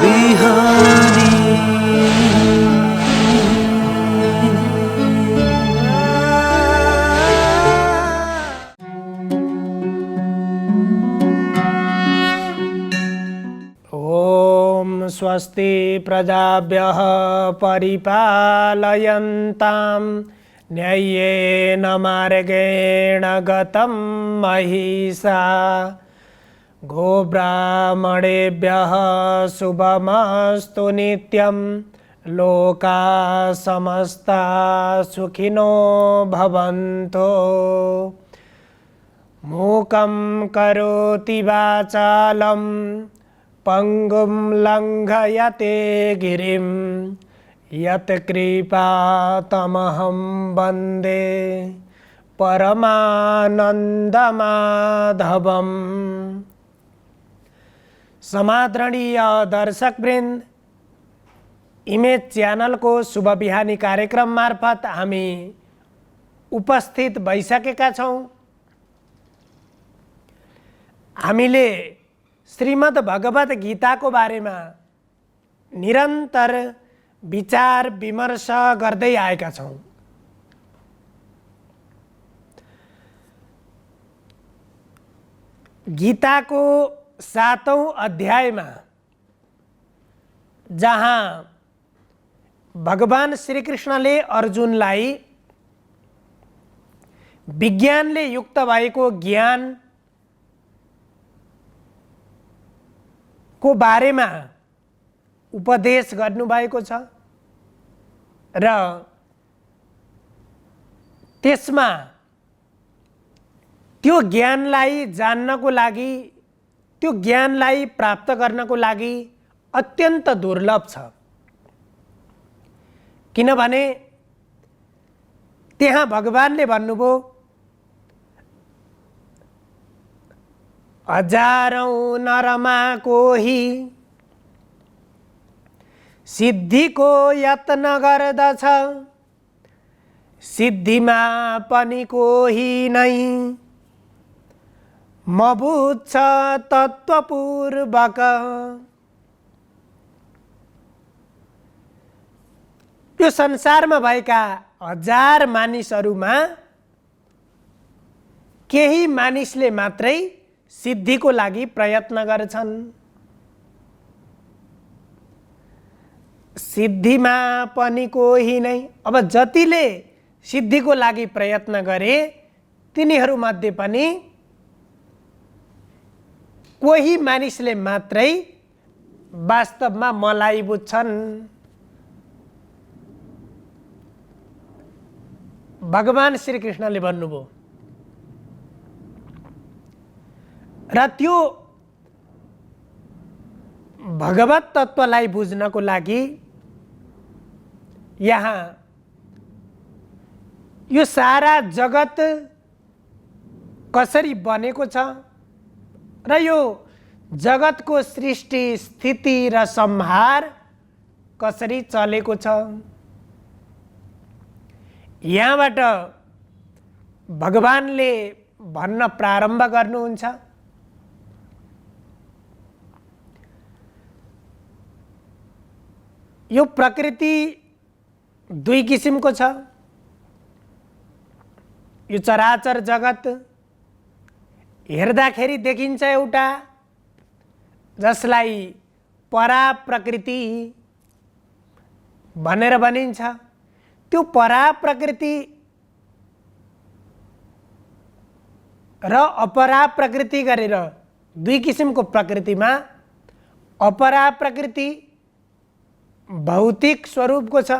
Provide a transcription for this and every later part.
बिहानी। ओम स्वस्ति प्रजाभ्यः परिपालयन्तां न्याय्येन मार्गेण गतं महिषा गोब्राह्मणेभ्यः शुभमस्तु नित्यं लोकाः समस्ताः सुखिनो भवन्तु। मूकं करोति वाचालं पंगुं लंघयते गिरिं यत्कृपातमहं वन्दे परमानन्दमाधवम्। समादरणीय दर्शकवृन्द, इमेज च्यानल को शुभ बिहानी कार्यक्रम मार्फत हामी उपस्थित भइसकेका छौं। हामीले श्रीमद् भगवत गीता को बारे में निरंतर विचार विमर्श गर्दै आएका छौं। गीता को 7औं अध्याय में जहाँ भगवान श्री कृष्णले अर्जुनलाई विज्ञानले युक्त भएको ज्ञान को बारेमा उपदेश गर्नुभएको छ र त्यसमा त्यो ज्ञानलाई जान्नको लागि, त्यो ज्ञानलाई प्राप्त गर्नको लागि अत्यन्त दुर्लभ छ। किनभने त्यहाँ भगवानले भन्नुभयो, हजारौं नरमा कोही सिद्धिको यत्न गर्दछ, सिद्धिमा पनि कोही नै म बुझ्छ तत्त्वपूर्वक। यो संसारमा भएका हजार मानिसहरूमा केही मानिसले मात्रै सिद्धिको लागि प्रयत्न गर्छन्। सिद्धिमा पनि कोही नै। अब जतिले सिद्धिको लागि प्रयत्न गरे तिनीहरू मध्ये पनि कोही मानिसले मात्रै वास्तवमा मलाई बुझ्छन्। भगवान श्री कृष्णले भन्नुभयो र त्यो भगवत तत्त्वलाई बुझ्नको लागि यहाँ यो सारा जगत कसरी बनेको छ र यो जगतको सृष्टि स्थिति र संहार कसरी चलेको छ, यहाँबाट भगवानले भन्न प्रारम्भ गर्नुहुन्छ। यो प्रकृति दुई किसिमको छ। यो चराचर जगत हेर्दाखेरि देखिन्छ एउटा, जसलाई पराप्रकृति भनेर भनिन्छ। त्यो पराप्रकृति र अपराप्रकृति गरेर दुई किसिमको प्रकृतिमा अपराप्रकृति भौतिक स्वरूपको छ,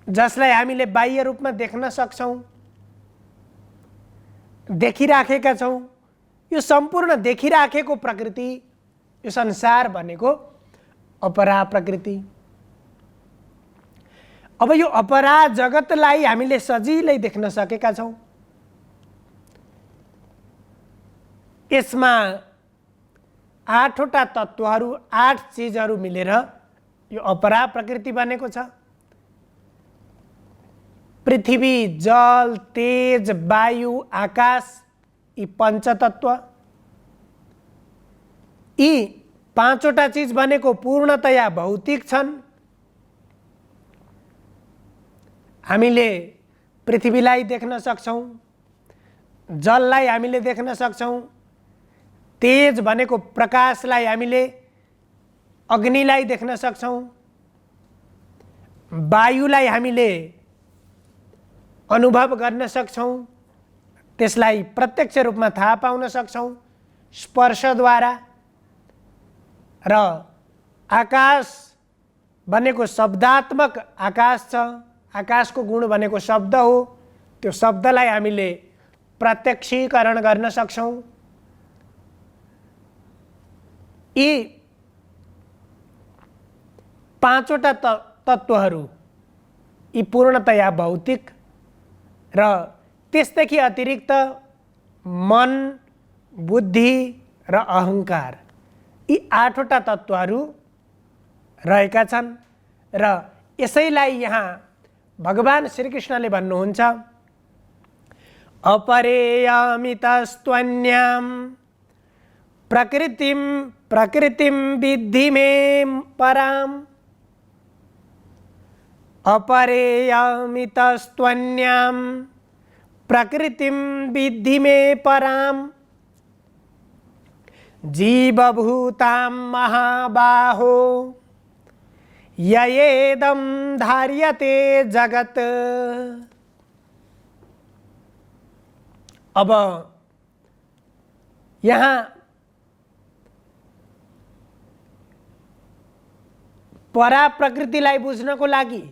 जसलाई हामीले बाह्य रूपमा देख्न सक्छौं, देखिराखेका छौं। यो सम्पूर्ण देखिराखेको प्रकृति, यो संसार भनेको अपराप्रकृति। अब यो अपरा जगतलाई हामीले सजिलै देख्न सकेका छौं। यसमा 8वटा तत्त्वहरू, 8 चीजहरू मिलेर यो अपरा प्रकृति बनेको छ। पृथ्वी, जल, तेज, वायु, आकाश, यी पंचतत्व, यी पाँचवटा चीज भनेको पूर्णतया भौतिक छन्। हामीले पृथ्वीलाई देख्न सक्छौं, जललाई हामीले देख्न सक्छौं, तेज भनेको प्रकाशलाई हामीले अग्निलाई देख्न सक्छौं, वायुलाई हामीले अनुभव गर्न सक्छौं, त्यसलाई प्रत्यक्ष रूपमा थाहा पाउन सक्छौं स्पर्शद्वारा, र आकाश भनेको शब्दात्मक आकाश छ। आकाशको गुण भनेको शब्द हो, त्यो शब्दलाई हामीले प्रत्यक्षीकरण गर्न सक्छौं। यी पाँचवटा तत्त्वहरू यी पूर्णतया भौतिक र त्यसदेखि अतिरिक्त मन, बुद्धि र अहंकार, यी आठवटा तत्त्वहरू रहेका छन्। र यसैलाई यहाँ भगवान श्रीकृष्णले भन्नुहुन्छ, अपरेयमितस्त्वन्यां प्रकृतिं विद्धि मे पराम्। अपरेयमितस्त्वन्यां प्रकृतिं विद्धि मे पराम्। जीवभूतां महाबाहो ययेदं धार्यते जगत। अब यहाँ परा प्रकृतिलाई बुझ्नको लागि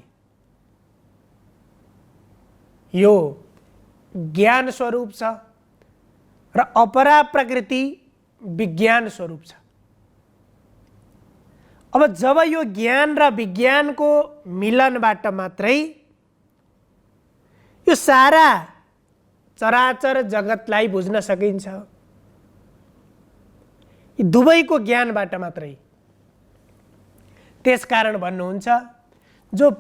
यो ज्ञान स्वरूप छ र अपरा प्रकृति विज्ञान स्वरूप छ। अब जब यो ज्ञान र विज्ञानको मिलनबाट मात्रै यो सारा चराचर जगतलाई बुझ्न सकिन्छ। यी दुवैको ज्ञानबाट मात्रै। त्यसकारण भन्नुहुन्छ, जो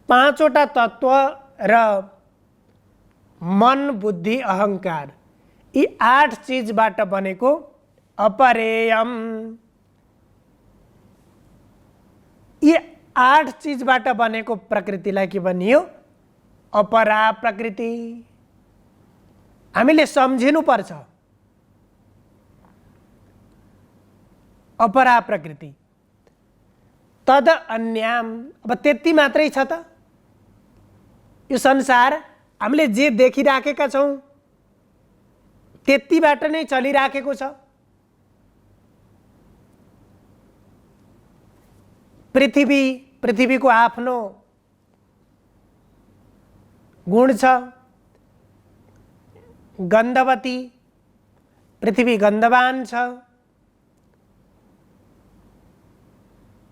पाँचवटा तत्त्व र मन, बुद्धि, अहंकार, यी 8 चीजबाट बनेको अपरेयम, यी 8 चीजबाट बनेको प्रकृतिलाई के भनियो? अपरा प्रकृति। हामीले सम्झिनु पर्छ अपरा प्रकृति। तद अन्याम, अब त्यति मात्रै छ त? यो संसार हामीले जे देखिराखेका छौं त्यतिबाट नै चलिराखेको छ। पृथ्वीको आफ्नो गुण छ। गन्धवती, पृथ्वी गन्धवान छ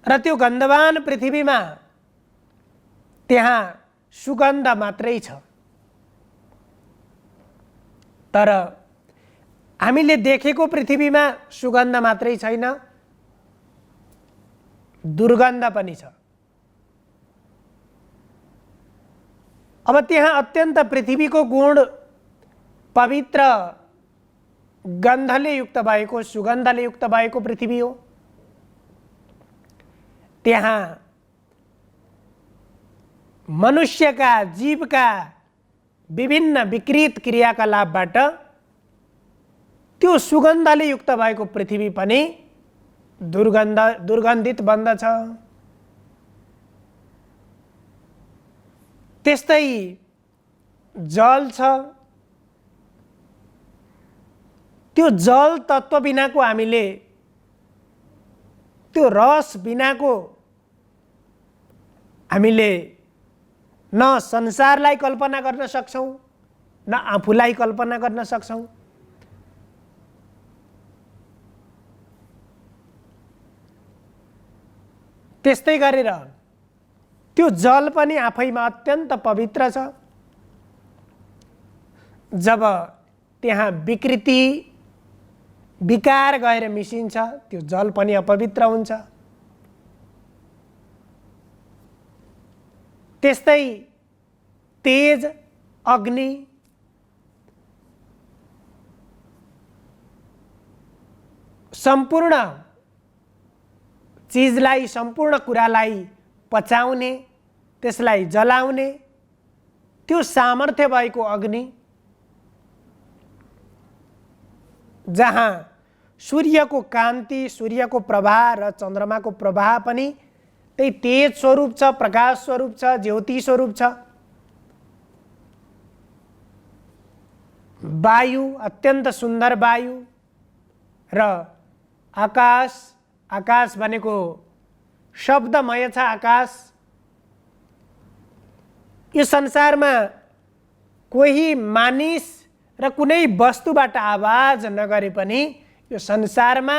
र त्यो गन्धवान पृथ्वीमा त्यहाँ सुगन्ध मात्रै छ। तर हामीले देखेको पृथ्वीमा सुगन्ध मात्रै छैन, दुर्गन्ध पनि छ। अब त्यहाँ अत्यन्त पृथ्वीको गुण पवित्र गन्धले युक्त भएको, सुगन्धले युक्त भएको पृथ्वी हो। त्यहाँ मनुष्यका, जीवका विभिन्न विकृत क्रियाकलापबाट त्यो सुगन्धले युक्त भएको पृथ्वी पनि दुर्गन्धित बन्दछ। त्यस्तै जल छ। त्यो जल तत्त्व बिनाको हामीले, त्यो रस बिनाको हामीले न संसारलाई कल्पना गर्न सक्छौं, न आफूलाई कल्पना गर्न सक्छौं। त्यस्तै गरेर त्यो जल पनि आफैमा अत्यन्त पवित्र छ। जब त्यहाँ विकृति, विकार गएर मिसिन्छ, त्यो जल पनि अपवित्र हुन्छ। त्यस्तै तेज, अग्नि, सम्पूर्ण चीजलाई, सम्पूर्ण कुरालाई पचाउने, त्यसलाई जलाउने त्यो सामर्थ्य भएको अग्नि, जहाँ सूर्यको कान्ति, सूर्यको प्रभा र चन्द्रमाको प्रभा पनि त्यही तेज स्वरूप छ, प्रकाश स्वरूप छ, ज्योति स्वरूप छ। वायु, अत्यन्त सुन्दर वायु र आकाश, आकाश भनेको शब्दमय छ आकाश। यो संसारमा कोही मानिस र कुनै वस्तुबाट आवाज नगरे पनि यो संसारमा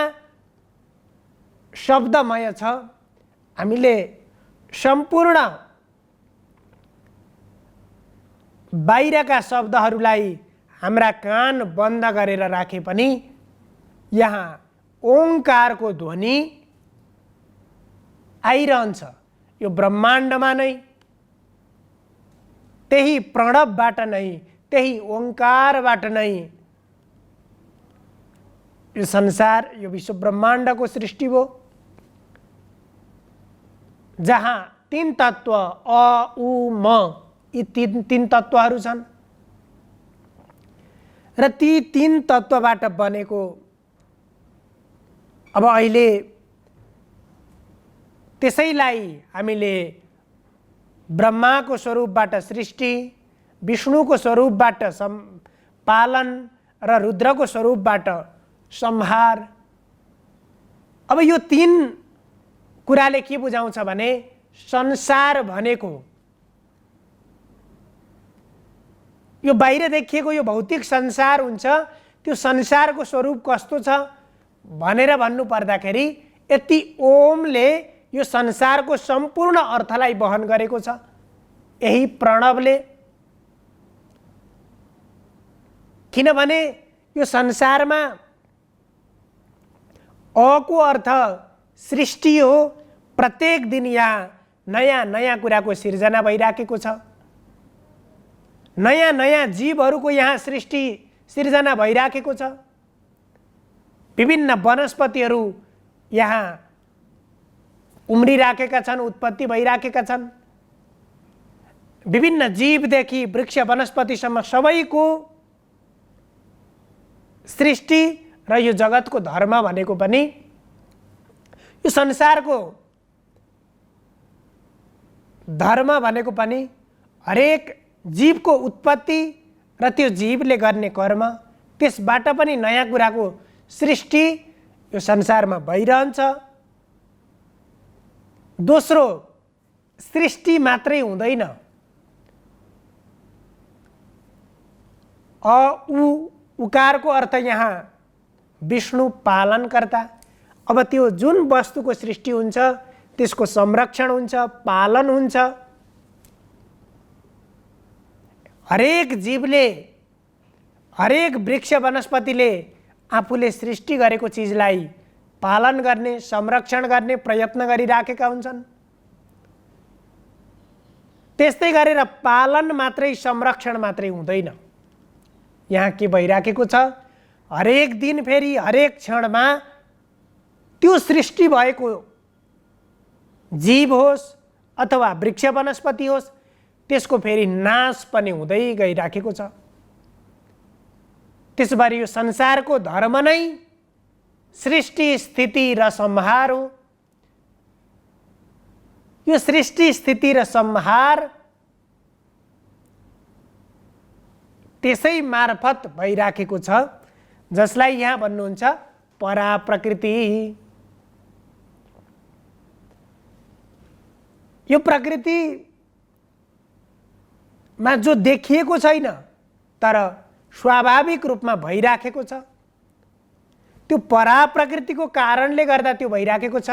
शब्दमय छ। हामीले सम्पूर्ण बाहिरका शब्दहरूलाई हाम्रा कान बन्द गरेर राखे पनि यहाँ ओंकारको ध्वनि आइरहन्छ। यो ब्रह्माण्डमा नै त्यही प्रणवबाट नै, त्यही ओंकारबाट नै यो संसार, यो विश्व ब्रह्माण्डको सृष्टि हो, जहाँ तीन तत्व अ, उ, म, यी तीन तत्वहरू छन् र ती तीन तत्वबाट बनेको अब अहिले त्यसैलाई हामीले ब्रह्माको स्वरूपबाट सृष्टि, विष्णुको स्वरूपबाट पालन र रुद्रको स्वरूपबाट संहार। अब यो तीन कुराले के बुझाउँछ भने संसार भनेको यो बाहिर देखिएको यो भौतिक संसार हुन्छ, त्यो संसारको स्वरूप कस्तो छ भनेर भन्नु पर्दाखेरि यति ओमले यो संसारको सम्पूर्ण अर्थलाई वहन गरेको छ। यही प्रणवले, किनभने यो संसारमा अ को अर्थ सृष्टि हो। प्रत्येक दिन यहाँ नयाँ नयाँ कुराको सिर्जना भइराखेको छ, नयाँ नयाँ जीवहरूको यहाँ सृष्टि सिर्जना भइराखेको छ। विभिन्न वनस्पतिहरू यहाँ उम्रिराखेका छन्, उत्पत्ति भइराखेका छन्। विभिन्न जीवदेखि वृक्ष वनस्पतिसम्म सबैको सृष्टि र यो जगतको धर्म भनेको पनि यो संसारको धर्म भनेको पनि हरेक जीवको उत्पत्ति र त्यो जीवले गर्ने कर्म, त्यसबाट पनि नयाँ कुराको सृष्टि यो संसारमा भइरहन्छ। दोस्रो, सृष्टि मात्रै हुँदैन, अ उ उकारको अर्थ यहाँ विष्णु पालनकर्ता। अब त्यो जुन वस्तुको सृष्टि हुन्छ त्यसको संरक्षण हुन्छ, पालन हुन्छ। हरेक जीवले, हरेक वृक्ष वनस्पतिले आफूले सृष्टि गरेको चिजलाई पालन गर्ने, संरक्षण गर्ने प्रयत्न गरिराखेका हुन्छन्। त्यस्तै गरेर पालन मात्रै, संरक्षण मात्रै हुँदैन। यहाँ के भइराखेको छ, हरेक दिन फेरि हरेक क्षणमा त्यो सृष्टि भएको जीव होस् अथवा वृक्ष वनस्पति होस्, त्यसको फेरि नाश पनि हुँदै गइराखेको छ। त्यसबारे यो संसारको धर्म नै सृष्टि, स्थिति र संहार हो। यो सृष्टि, स्थिति र संहार त्यसै मार्फत भइराखेको छ, जसलाई यहाँ भन्नुहुन्छ पराप्रकृति। यो प्रकृतिमा जो देखिएको छैन तर स्वाभाविक रूपमा भइराखेको छ, त्यो पराप्रकृतिको कारणले गर्दा त्यो भइराखेको छ।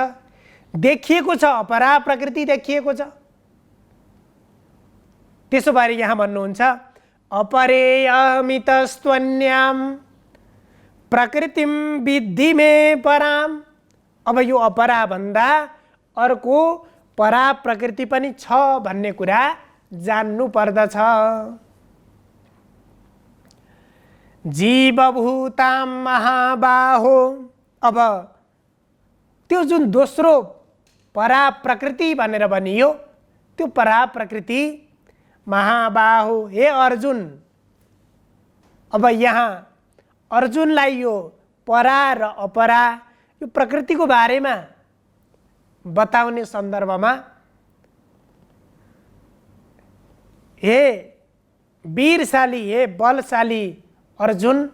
देखिएको छ, अपराप्रकृति देखिएको छ। त्यसो भएर यहाँ भन्नुहुन्छ अपरेयमितस्त्वन्यां प्रकृतिम विद्धि मे पराम। अब यो अपरा भन्दा अर्को पराप्रकृति पनि छ भन्ने कुरा जान्नु पर्दछ। जीवभूतां महाबाहो अब त्यो जुन दोस्रो परा प्रकृति भनेर भनियो, त्यो परा प्रकृति महाबाहु हे अर्जुन। अब यहाँ अर्जुनलाई यो परा र अपरा यो प्रकृतिको बारेमा बताउने सन्दर्भमा हे वीरशाली, हे बलशाली अर्जुन,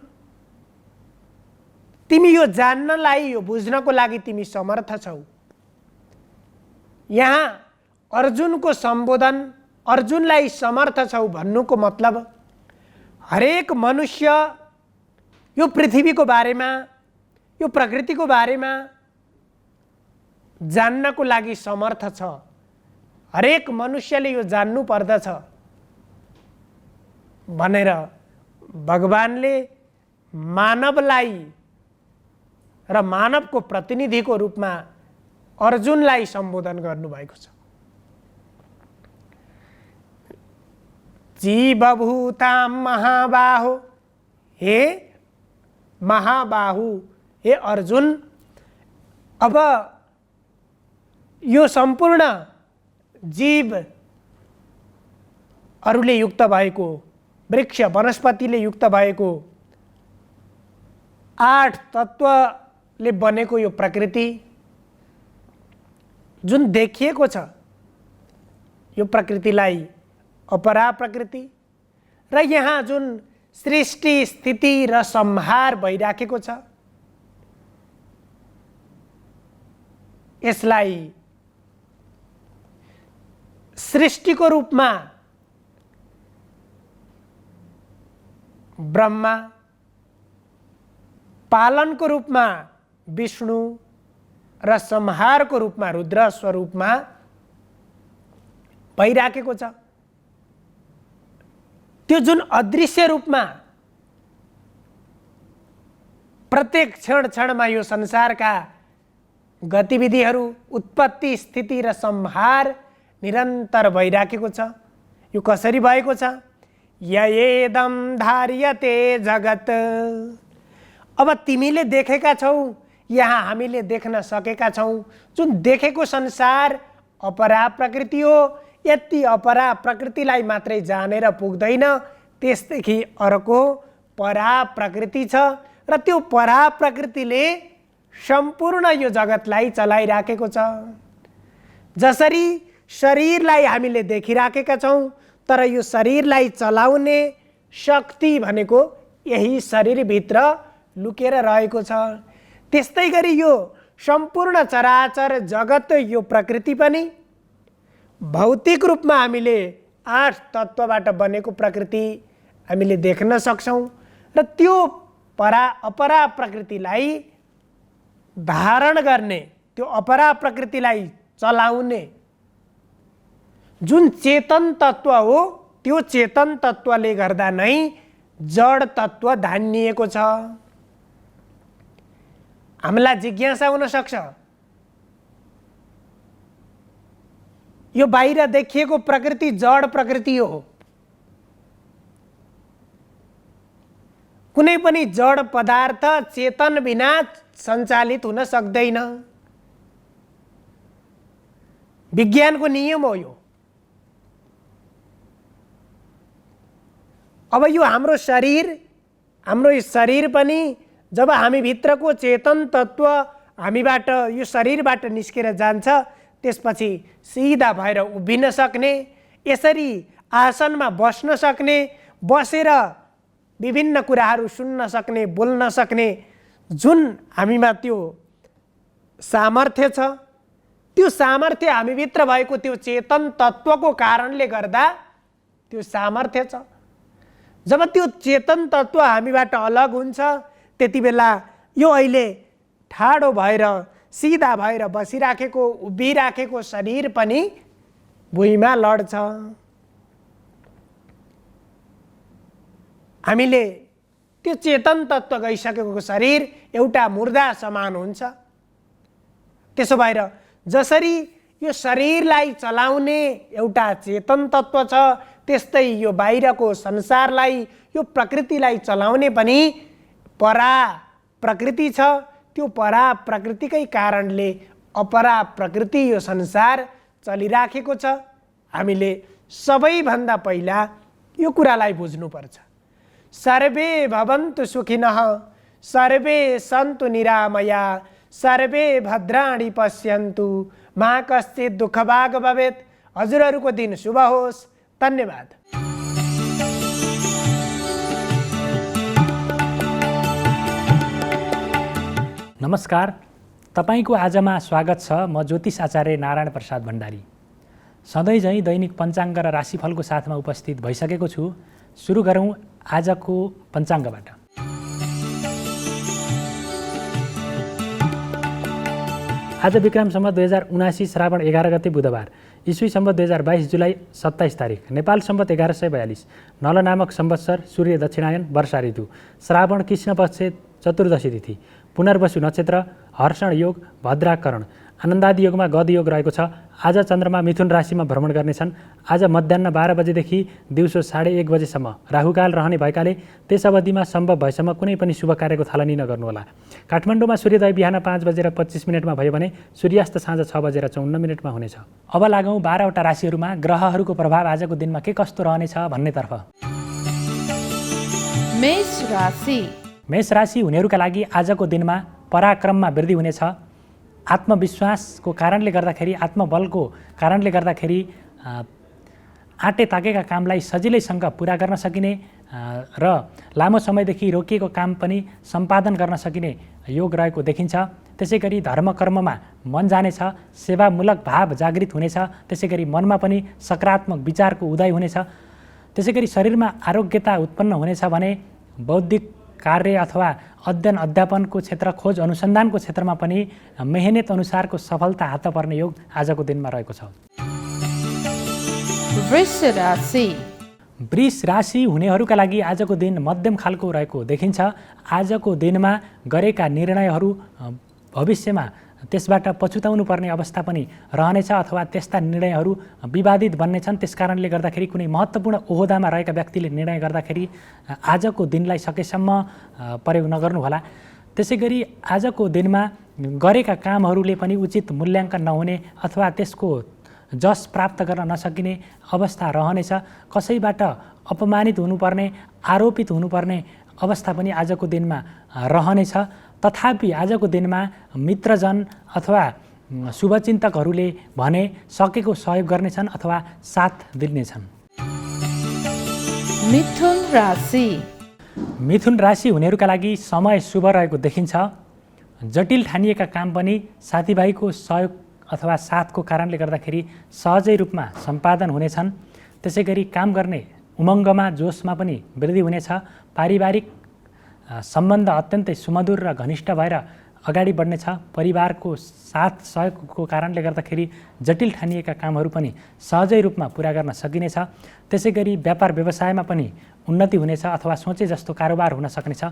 तिमी यो जान्नलाई, यो बुझ्नको लागि तिमी समर्थ छौ। यहाँ अर्जुनको सम्बोधन, अर्जुनलाई समर्थ छौ भन्नुको मतलब हरेक मनुष्य यो पृथ्वीको बारेमा, यो प्रकृतिको बारेमा जान्नको लागि समर्थ छ। हरेक मनुष्यले यो जान्नु पर्दछ भनेर भगवानले मानवलाई र मानवको प्रतिनिधिको रूपमा अर्जुनलाई सम्बोधन गर्नुभएको छ। जीवभूतां महाबाहो, हे महाबाहु, हे अर्जुन, अब यो सम्पूर्ण जीवहरूले युक्त भएको, वृक्ष वनस्पतिले युक्त भएको 8 तत्त्वले बनेको यो प्रकृति जुन देखिएको छ, यो प्रकृतिलाई अपरा प्रकृति र यहाँ जुन सृष्टि स्थिति र संहार भइराखेको छ, यसलाई सृष्टिको रूपमा ब्रह्मा, पालनको रूपमा विष्णु र संहारको रूपमा रुद्र स्वरूपमा भइराखेको छ। त्यो जुन अदृश्य रूपमा प्रत्येक क्षण क्षणमा यो संसारका गतिविधिहरू, उत्पत्ति, स्थिति र संहार निरन्तर भइराखेको छ। यो कसरी भएको छ? ययेदं धार्यते जगत। अब तिमीले देखेका छौ, यहाँ हामीले देख्न सकेका छौँ, जुन देखेको संसार अपरा प्रकृति हो। यति अपरा प्रकृतिलाई मात्रै जानेर पुग्दैन, त्यसदेखि अर्को परा प्रकृति छ र त्यो परा प्रकृतिले सम्पूर्ण यो जगतलाई चलाइराखेको छ। जसरी शरीरलाई हामीले देखिराखेका छौँ, तर यो शरीरलाई चलाउने शक्ति भनेको यही शरीरभित्र लुकेर रहेको छ। त्यस्तै गरी यो सम्पूर्ण चराचर जगत, यो प्रकृति पनि भौतिक रूपमा हामीले 8 तत्त्वबाट बनेको प्रकृति हामीले देख्न सक्छौँ र त्यो अपरा प्रकृतिलाई धारण गर्ने, त्यो अपरा प्रकृतिलाई चलाउने जुन चेतन तत्त्व हो, त्यो चेतन तत्त्वले गर्दा नै जड तत्त्व धानिएको छ। हामीलाई जिज्ञासा हुन सक्छ, यो बाहिर देखिएको प्रकृति जड प्रकृति हो। कुनै पनि जड पदार्थ चेतन बिना सञ्चालित हुन सक्दैन। विज्ञानको नियम हो यो। अब यो हाम्रो शरीर पनि जब हामी भित्रको चेतन तत्त्व हामीबाट, यो शरीरबाट निस्केर जान्छ, त्यसपछि सिधा भएर उभिन सक्ने, यसरी आसनमा बस्न सक्ने, बसेर विभिन्न कुराहरू सुन्न सक्ने, बोल्न सक्ने जुन हामीमा त्यो सामर्थ्य छ, त्यो सामर्थ्य हामीभित्र भएको त्यो चेतन तत्त्वको कारणले गर्दा त्यो सामर्थ्य छ। जब त्यो चेतन तत्त्व हामीबाट अलग हुन्छ, त्यति बेला यो अहिले ठाडो भएर सिधा भएर बसिराखेको, उभिराखेको शरीर पनि भुइँमा लड्छ। हामीले त्यो चेतन तत्त्व गइसकेको शरीर एउटा मुर्दा समान हुन्छ। त्यसो भएर जसरी यो शरीरलाई चलाउने एउटा चेतन तत्त्व छ, त्यस्तै यो बाहिरको संसारलाई, यो प्रकृतिलाई चलाउने पनि परा प्रकृति छ। त्यो परा प्रकृतिकै कारणले अपरा प्रकृति यो संसार चलिराखेको छ। हामीले सबैभन्दा पहिला यो कुरालाई बुझ्नुपर्छ। सर्वे भवन्तु सुखिनः, सर्वे सन्तु निरामया, सर्वे भद्राणि पश्यन्तु, मा कश्चित् दुःखभाग् भवेत्। हजुरहरूको दिन शुभ होस्। धन्यवाद। नमस्कार, तपाईको आजमा स्वागत छ। म ज्योतिष आचार्य नारायण प्रसाद भण्डारी सधैँ झैँ दैनिक पञ्चाङ्ग र राशिफलको साथमा उपस्थित भइसकेको छु। सुरु गरौँ आजको पञ्चाङ्गबाट। आज विक्रम सम्वत 2079 श्रावण 11 गते बुधबार, ईस्वी सम्वत 2022 जुलाई 27 तारिक, नेपाल सम्वत 1142, नल नामक संवत्सर, सूर्य दक्षिणायन, वर्षा ऋतु, श्रावण कृष्ण पक्ष चतुर्दशी तिथि, पुनर्वसु नक्षत्र, हर्षण योग, भद्राकरण, आनन्दादि योगमा गद योग रहेको छ। आज चन्द्रमा मिथुन राशिमा भ्रमण गर्नेछन्। आज मध्याह्न 12 बजेदेखि दिउँसो 1:30 बजेसम्म राहुकाल रहने भएकाले त्यस अवधिमा सम्भव भएसम्म कुनै पनि शुभ कार्यको थालनी नगर्नुहोला। काठमाडौँमा सूर्योदय बिहान 5:25 भयो भने सूर्यास्त साँझ 6:54 हुनेछ। अब लागौँ 12वटा राशिहरूमा ग्रहहरूको प्रभाव आजको दिनमा के कस्तो रहनेछ भन्नेतर्फ। मेष राशि। मेष राशि हुनेहरूका लागि आजको दिनमा पराक्रममा वृद्धि हुनेछ। आत्मविश्वासको कारणले गर्दाखेरि, आत्मबलको कारणले गर्दाखेरि आँटे ताकेका कामलाई सजिलैसँग पुरा गर्न सकिने र लामो समयदेखि रोकिएको काम पनि सम्पादन गर्न सकिने योग रहेको देखिन्छ। त्यसै गरी धर्म कर्ममा मन जानेछ, सेवामूलक भाव जागृत हुनेछ। त्यसै गरी मनमा पनि सकारात्मक विचारको उदय हुनेछ। त्यसै गरी शरीरमा आरोग्यता उत्पन्न हुनेछ भने बौद्धिक कार्य अथवा अध्ययन अध्यापनको क्षेत्र, खोज अनुसन्धानको क्षेत्रमा पनि मेहनत अनुसारको सफलता हात पर्ने योग आजको दिनमा रहेको छ। वृष राशि। वृष राशि हुनेहरूका लागि आजको दिन मध्यम खालको रहेको देखिन्छ। आजको दिनमा गरेका निर्णयहरू भविष्यमा त्यसबाट पछुताउनु पर्ने अवस्था पनि रहनेछ अथवा त्यस्ता निर्णयहरू विवादित बन्नेछन्। त्यसकारणले गर्दाखेरि कुनै महत्त्वपूर्ण ओहदामा रहेका व्यक्तिले निर्णय गर्दाखेरि आजको दिनलाई सकेसम्म प्रयोग नगर्नुहोला। त्यसै गरी आजको दिनमा गरेका कामहरूले पनि उचित मूल्याङ्कन नहुने अथवा त्यसको जस प्राप्त गर्न नसकिने अवस्था रहनेछ। कसैबाट अपमानित हुनुपर्ने, आरोपित हुनुपर्ने अवस्था पनि आजको दिनमा रहनेछ। तथापि आजको दिनमा मित्रजन अथवा शुभचिन्तकहरूले भने सकेको सहयोग गर्नेछन् अथवा साथ दिनेछन्। मिथुन राशि। मिथुन राशि हुनेहरूका लागि समय शुभ रहेको देखिन्छ। जटिल ठानिएका काम पनि साथीभाइको सहयोग अथवा साथको कारणले गर्दाखेरि सहजै रूपमा सम्पादन हुनेछन्। त्यसै गरी काम गर्ने उमङ्गमा, जोसमा पनि वृद्धि हुनेछ। पारिवारिक सम्बन्ध अत्यन्तै सुमधुर र घनिष्ठ भएर अगाडि बढ्नेछ। परिवारको साथ सहयोगको कारणले गर्दाखेरि जटिल ठानिएका कामहरू पनि सहजै रूपमा पुरा गर्न सकिनेछ। त्यसै गरी व्यापार व्यवसायमा पनि उन्नति हुनेछ अथवा सोचे जस्तो कारोबार हुन सक्नेछ।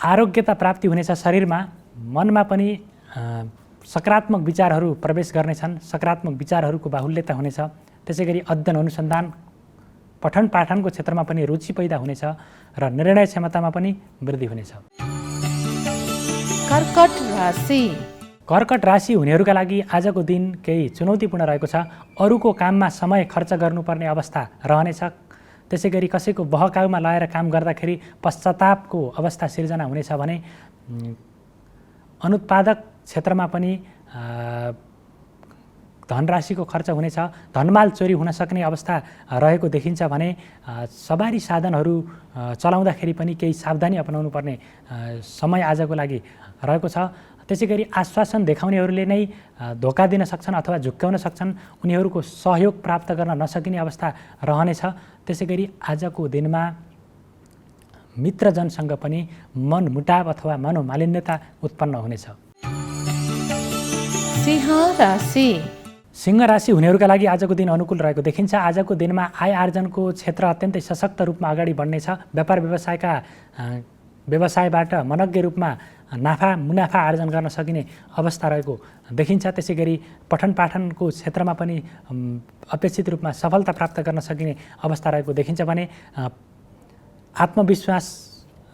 आरोग्यता प्राप्ति हुनेछ शरीरमा। मनमा पनि सकारात्मक विचारहरू प्रवेश गर्नेछन्। सकारात्मक विचारहरूको बाहुल्यता हुनेछ। त्यसै गरी अध्ययन अनुसन्धान, पठन पाठनको क्षेत्रमा पनि रुचि पैदा हुनेछ र निर्णय क्षमतामा पनि वृद्धि हुनेछ। कर्कट राशि। कर्कट राशि हुनेहरूका लागि आजको दिन केही चुनौतीपूर्ण रहेको छ। अरूको काममा समय खर्च गर्नुपर्ने अवस्था रहनेछ। त्यसै गरी कसैको बहकाउमा लगाएर काम गर्दाखेरि पश्चातापको अवस्था सिर्जना हुनेछ भने अनुत्पादक क्षेत्रमा पनि धनराशिको खर्च हुनेछ। धनमाल चोरी हुन सक्ने अवस्था रहेको देखिन्छ भने सवारी साधनहरू चलाउँदाखेरि पनि केही सावधानी अपनाउनु पर्ने समय आजको लागि रहेको छ। त्यसै गरी आश्वासन देखाउनेहरूले नै धोका दिन सक्छन् अथवा झुक्क्याउन सक्छन्। उनीहरूको सहयोग प्राप्त गर्न नसकिने अवस्था रहनेछ। त्यसै गरी आजको दिनमा मित्रजनसँग पनि मनमुटाव अथवा मनोमालिन्यता उत्पन्न हुनेछ। सिंह राशि। सिंह राशि हुनेहरूका लागि आजको दिन अनुकूल रहेको देखिन्छ। आजको दिनमा आय आर्जनको क्षेत्र अत्यन्तै सशक्त रूपमा अगाडि बढ्नेछ। व्यापार व्यवसायबाट मनज्ञ रूपमा मुनाफा आर्जन गर्न सकिने अवस्था रहेको देखिन्छ। त्यसै गरी पठन पाठनको क्षेत्रमा पनि अपेक्षित रूपमा सफलता प्राप्त गर्न सकिने अवस्था रहेको देखिन्छ भने आत्मविश्वास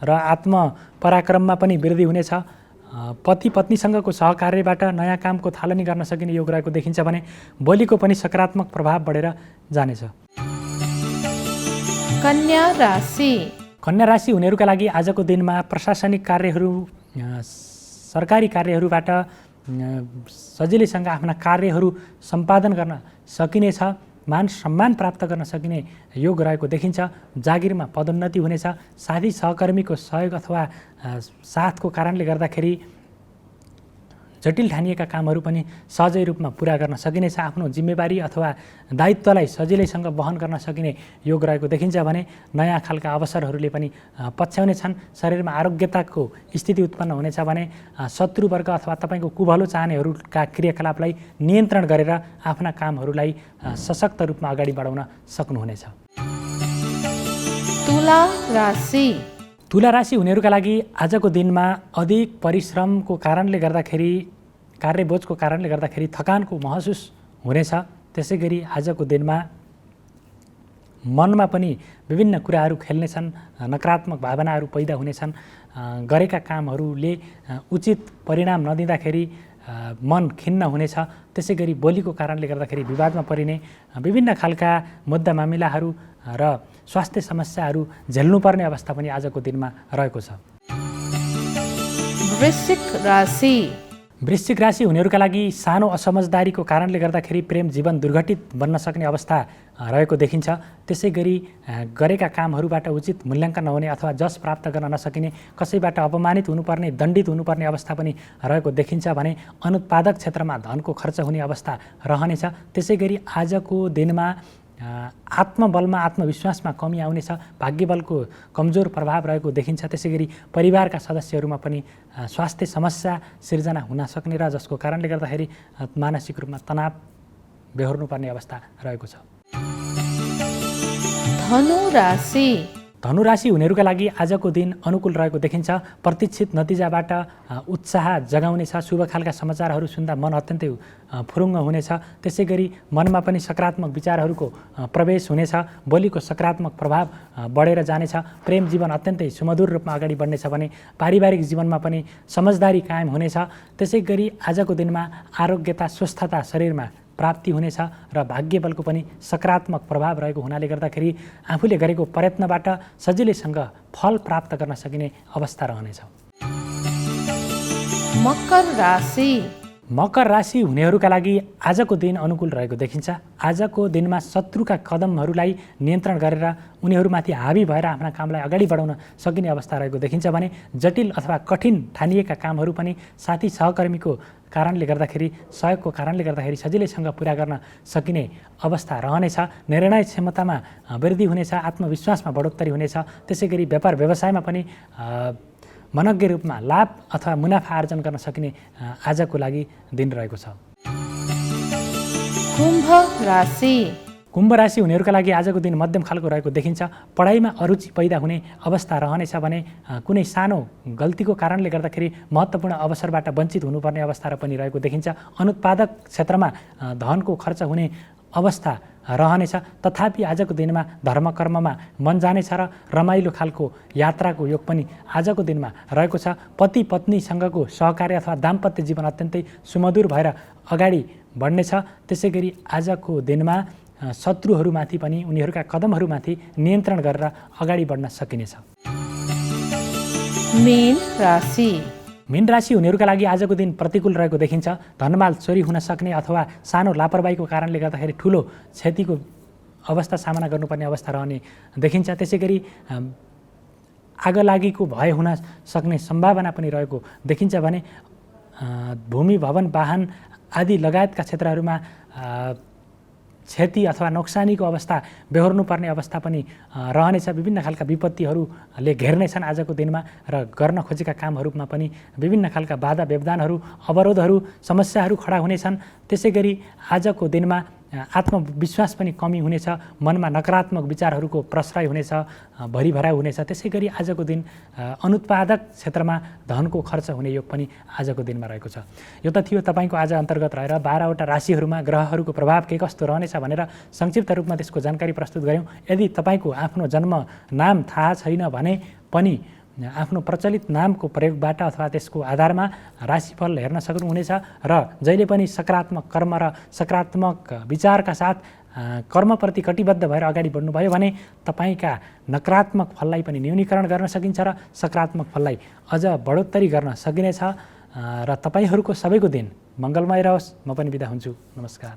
र आत्मपराक्रममा पनि वृद्धि हुनेछ। पति पत्नीसँगको सहकार्यबाट नयाँ कामको थालनी गर्न सकिने योग रहेको देखिन्छ भने भोलिको पनि सकारात्मक प्रभाव बढेर जानेछ। कन्या राशि कन्या राशि हुनेहरूका लागि आजको दिनमा प्रशासनिक कार्यहरू सरकारी कार्यहरूबाट सजिलैसँग आफ्ना कार्यहरू सम्पादन गर्न सकिनेछ। मान सम्मान प्राप्त गर्न सकिने योग रहेको देखिन्छ। जागिरमा पदोन्नति हुनेछ। साथी सहकर्मीको सहयोग अथवा साथको कारणले गर्दाखेरि जटिल ठानिएका कामहरू पनि सहजै रूपमा पुरा गर्न सकिनेछ। आफ्नो जिम्मेवारी अथवा दायित्वलाई सजिलैसँग वहन गर्न सकिने योग रहेको देखिन्छ भने नयाँ खालका अवसरहरूले पनि पछ्याउने छन्। शरीरमा आरोग्यताको स्थिति उत्पन्न हुनेछ भने शत्रुवर्ग अथवा तपाईँको कुभलो चाहनेहरूका क्रियाकलापलाई नियन्त्रण गरेर आफ्ना कामहरूलाई सशक्त रूपमा अगाडि बढाउन सक्नुहुनेछ। तुला राशि तुला राशि हुनेहरूका लागि आजको दिनमा अधिक परिश्रमको कारणले गर्दाखेरि कार्यबोझको कारणले गर्दाखेरि थकानको महसुस हुनेछ। त्यसै गरी आजको दिनमा मनमा पनि विभिन्न कुराहरू खेल्नेछन्। नकारात्मक भावनाहरू पैदा हुनेछन्। गरेका कामहरूले उचित परिणाम नदिँदाखेरि मन खिन्न हुनेछ। त्यसै गरी बोलीको कारणले गर्दाखेरि विवादमा परिने विभिन्न खालका मुद्दा मामिलाहरू र स्वास्थ्य समस्याहरू झेल्नुपर्ने अवस्था पनि आजको दिनमा रहेको छ। वृश्चिक राशि वृश्चिक राशि हुनेहरूका लागि सानो असमझदारीको कारणले गर्दाखेरि प्रेम जीवन दुर्घटित बन्न सक्ने अवस्था रहेको देखिन्छ। त्यसै गरी गरेका कामहरूबाट उचित मूल्याङ्कन नहुने अथवा जस प्राप्त गर्न नसकिने, कसैबाट अपमानित हुनुपर्ने, दण्डित हुनुपर्ने अवस्था पनि रहेको देखिन्छ भने अनुत्पादक क्षेत्रमा धनको खर्च हुने अवस्था रहनेछ। त्यसै गरी आजको दिनमा आत्मबलमा आत्मविश्वासमा कमी आउनेछ। भाग्यबलको कमजोर प्रभाव रहेको देखिन्छ। त्यसै गरी परिवारका सदस्यहरूमा पनि स्वास्थ्य समस्या सिर्जना हुन सक्ने र जसको कारणले गर्दाखेरि मानसिक रूपमा तनाव बेहोर्नुपर्ने अवस्था रहेको छ। धनु राशि धनु राशि हुनेहरूका लागि आजको दिन अनुकूल रहेको देखिन्छ। प्रतीक्षित नतिजाबाट उत्साह जगाउनेछ। शुभ खालका समाचारहरू सुन्दा मन अत्यन्तै फुरुङ्ग हुनेछ। त्यसै गरी मनमा पनि सकारात्मक विचारहरूको प्रवेश हुनेछ। बोलीको सकारात्मक प्रभाव बढेर जानेछ। प्रेम जीवन अत्यन्तै सुमधुर रूपमा अगाडि बढ्नेछ भने पारिवारिक जीवनमा पनि समझदारी कायम हुनेछ। त्यसै गरी आजको दिनमा आरोग्यता स्वस्थता शरीरमा प्राप्ति हुनेछ र भाग्यबलको पनि सकारात्मक प्रभाव रहेको हुनाले गर्दाखेरि आफूले गरेको प्रयत्नबाट सजिलैसँग फल प्राप्त गर्न सकिने अवस्था रहनेछ। मकर राशि मकर राशि हुनेहरूका लागि आजको दिन अनुकूल रहेको देखिन्छ। आजको दिनमा शत्रुका कदमहरूलाई नियन्त्रण गरेर उनीहरूमाथि हावी भएर आफ्ना कामलाई अगाडि बढाउन सकिने अवस्था रहेको देखिन्छ भने जटिल अथवा कठिन ठानिएका कामहरू पनि साथी सहकर्मीको कारणले गर्दाखेरि सहयोगको कारणले गर्दाखेरि सजिलैसँग पुरा गर्न सकिने अवस्था रहनेछ। निर्णय क्षमतामा वृद्धि हुनेछ। आत्मविश्वासमा बढोत्तरी हुनेछ। त्यसै गरी व्यापार व्यवसायमा पनि मनज्ञ रूपमा लाभ अथवा मुनाफा आर्जन गर्न सकिने आजको लागि दिन रहेको छ। कुम्भ राशि कुम्भ राशि हुनेहरूका लागि आजको दिन मध्यम खालको रहेको देखिन्छ। पढाइमा अरुचि पैदा हुने अवस्था रहनेछ भने कुनै सानो गल्तीको कारणले गर्दाखेरि महत्त्वपूर्ण अवसरबाट वञ्चित हुनुपर्ने अवस्था पनि रहेको देखिन्छ। अनुत्पादक क्षेत्रमा धनको खर्च हुने अवस्था रहनेछ। तथापि आजको दिनमा धर्मकर्ममा मन जानेछ र रमाइलो खालको यात्राको योग पनि आजको दिनमा रहेको छ। पति पत्नीसँगको सहकार्य अथवा दाम्पत्य जीवन अत्यन्तै सुमधुर भएर अगाडि बढ्नेछ। त्यसै गरी आजको दिनमा शत्रुहरूमाथि पनि उनीहरूका कदमहरूमाथि नियन्त्रण गरेर अगाडि बढ्न सकिनेछ। मीन राशि मीन राशि हुनेहरूका लागि आजको दिन प्रतिकूल रहेको देखिन्छ। धनमाल चोरी हुन सक्ने अथवा सानो लापरवाहीको कारणले गर्दाखेरि ठुलो क्षतिको अवस्था सामना गर्नुपर्ने अवस्था रहने देखिन्छ। त्यसै गरी आगलागीको भय हुन सक्ने सम्भावना पनि रहेको देखिन्छ भने भूमि भवन वाहन आदि लगायतका क्षेत्रहरूमा क्षति अथवा नोक्सानीको अवस्था बेहोर्नुपर्ने अवस्था पनि रहनेछ। विभिन्न खालका विपत्तिहरूले घेर्नेछन् आजको दिनमा र गर्न खोजेका कामहरूमा पनि विभिन्न खालका बाधा व्यवधानहरू अवरोधहरू समस्याहरू खडा हुनेछन्। त्यसै गरी आजको दिनमा आत्मविश्वास पनि कमी हुनेछ। मनमा नकारात्मक विचारहरूको प्रश्रय हुनेछ, भरिभराइ हुनेछ। त्यसै गरी आजको दिन अनुत्पादक क्षेत्रमा धनको खर्च हुने योग पनि आजको दिनमा रहेको छ। यो त थियो तपाईँको आज अन्तर्गत रहेर 12वटा राशिहरूमा ग्रहहरूको प्रभाव के कस्तो रहनेछ भनेर संक्षिप्त रूपमा त्यसको जानकारी प्रस्तुत गऱ्यौँ। यदि तपाईँको आफ्नो जन्म नाम थाहा छैन भने पनि आफ्नो प्रचलित नामको प्रयोगबाट अथवा त्यसको आधारमा राशिफल हेर्न सक्नुहुनेछ र जहिले पनि सकारात्मक कर्म र सकारात्मक विचारका साथ कर्मप्रति कटिबद्ध भएर अगाडि बढ्नुभयो भने तपाईँका नकारात्मक फललाई पनि न्यूनीकरण गर्न सकिन्छ र सकारात्मक फललाई अझ बढोत्तरी गर्न सकिनेछ र तपाईँहरूको सबैको दिन मङ्गलमय रहोस्। म पनि बिदा हुन्छु। नमस्कार।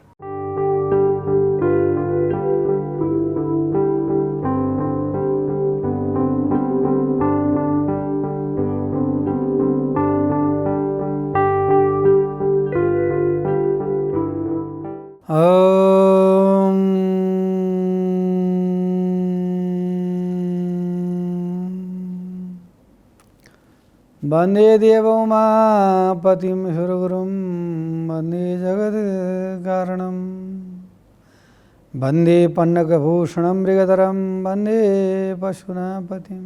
वन्दे देवं मापतिं सुरगुरुं वन्दे जगत्कारणं वन्दे पन्नगभूषणं मृगधरं वन्दे पशुनापतिं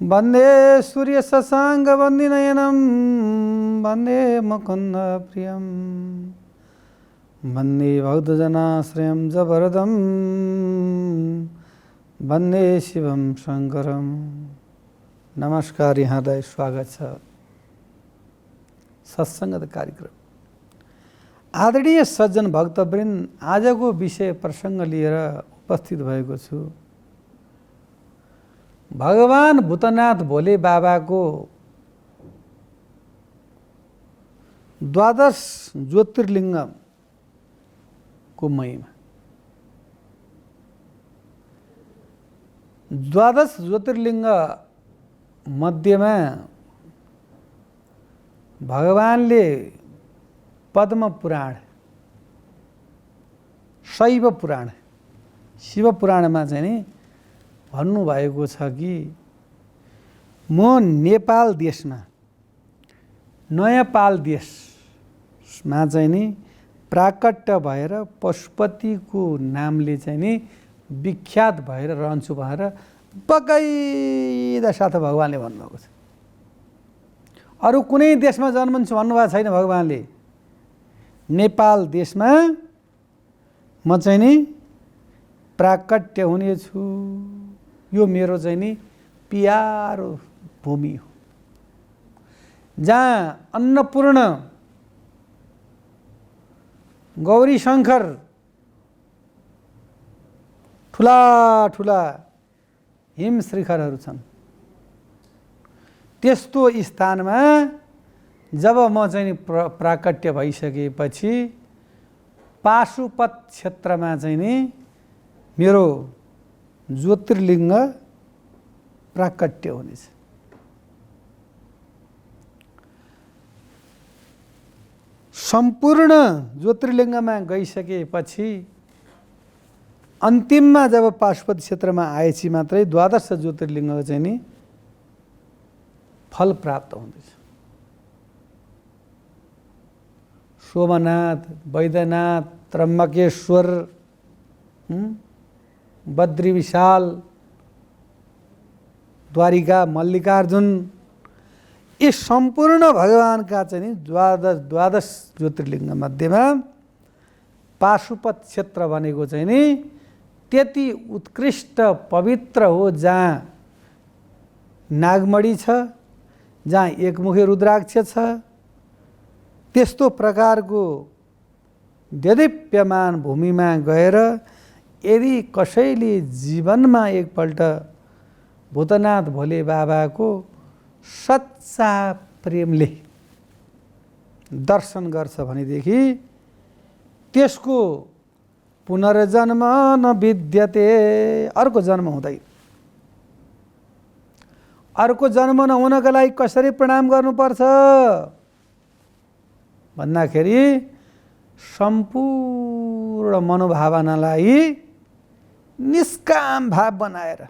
वन्दे सूर्यशशाङ्कवन्दिनयनं वन्दे मुकुन्दप्रियं वन्दे भक्तजनाश्रयं जबरदं वन्दे शिवं शङ्करम्। नमस्कार, यहाँलाई स्वागत छ सत्सङ्गत कार्यक्रम। आदरणीय सज्जन भक्तवृन्द, आजको विषय प्रसङ्ग लिएर उपस्थित भएको छु। भगवान भूतनाथ भोले बाबाको 12 ज्योतिर्लिङ्गको महिमा। 12 ज्योतिर्लिङ्ग मध्यमा भगवानले पद्म पुराण, शैव पुराण, शिव पुराणमा चाहिँ नि भन्नुभएको छ कि म नेपाल देशमा, नयाँपाल देशमा चाहिँ नि प्राकट्य भएर पशुपतिको नामले चाहिँ नि विख्यात भएर रहन्छु भनेर बगैदा साथ भगवानले भन्नुभएको छ। अरू कुनै देशमा जन्मन्छु भन्नुभएको छैन भगवानले। नेपाल देशमा म चाहिँ नि प्राकट्य हुनेछु। यो मेरो चाहिँ नि प्यारो भूमि हो, जहाँ अन्नपूर्ण, गौरी शङ्कर, ठुला ठुला हिम शिखरहरू छन्। त्यस्तो स्थानमा जब म चाहिँ नि प्राकट्य भइसकेपछि पाशुपत क्षेत्रमा चाहिँ नि मेरो ज्योतिर्लिङ्ग प्राकट्य हुनेछ। सम्पूर्ण ज्योतिर्लिङ्गमा गइसकेपछि अन्तिममा जब पाशुपत क्षेत्रमा आएपछि मात्रै 12 ज्योतिर्लिङ्ग चाहिँ नि फल प्राप्त हुँदैछ। सोमनाथ, वैद्यनाथ, त्र्यम्बकेश्वर, बद्री विशाल, द्वारिका, मल्लिकार्जुन, यी सम्पूर्ण भगवानका चाहिँ नि 12 ज्योतिर्लिङ्ग मध्येमा पाशुपत क्षेत्र भनेको चाहिँ नि त्यति उत्कृष्ट पवित्र हो, जहाँ नागमणि छ, जहाँ एकमुखे रुद्राक्ष छ। त्यस्तो प्रकारको देदीप्यमान भूमिमा गएर यदि कसैले जीवनमा एकपल्ट भूतनाथ भोले बाबाको सच्चा प्रेमले दर्शन गर्छ भनेदेखि त्यसको पुनर्जन्म न विद्यते, अर्को जन्म हुँदैन। अर्को जन्म नहुनका लागि कसरी प्रणाम गर्नुपर्छ भन्दाखेरि सम्पूर्ण मनोभावनालाई निष्काम भाव बनाएर